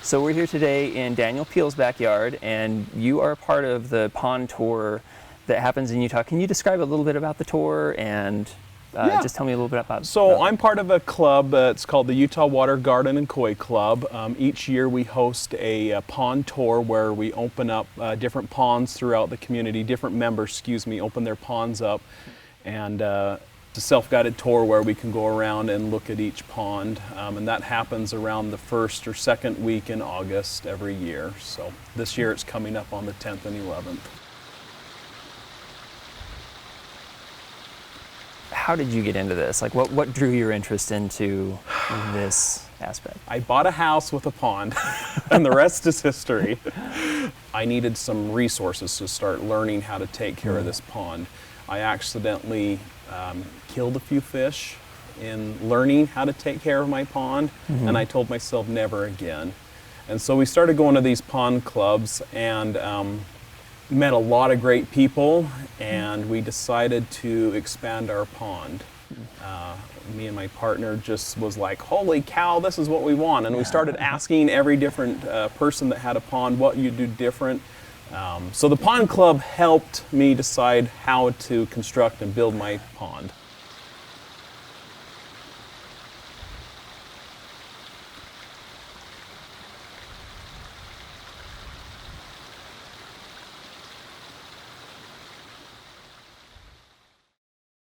So we're here today in Daniel Peel's backyard, and you are a part of the pond tour that happens in Utah. Can you describe a little bit about the tour and just tell me a little bit about So I'm part of a club. It's called the Utah Water Garden and Koi Club. Each year we host a pond tour where we open up different ponds throughout the community. Different members, open their ponds up, and it's a self-guided tour where we can go around and look at each pond, and that happens around the first or second week in August every year. So this year it's coming up on the 10th and 11th. How did you get into this? Like, what drew your interest into this aspect? I bought a house with a pond, and the rest is history. I needed some resources to start learning how to take care of this pond. I accidentally killed a few fish in learning how to take care of my pond, and I told myself never again. And so we started going to these pond clubs and met a lot of great people, and we decided to expand our pond. Me and my partner just was like, holy cow, this is what we want. And we started asking every different person that had a pond what you do different. So the pond club helped me decide how to construct and build my pond.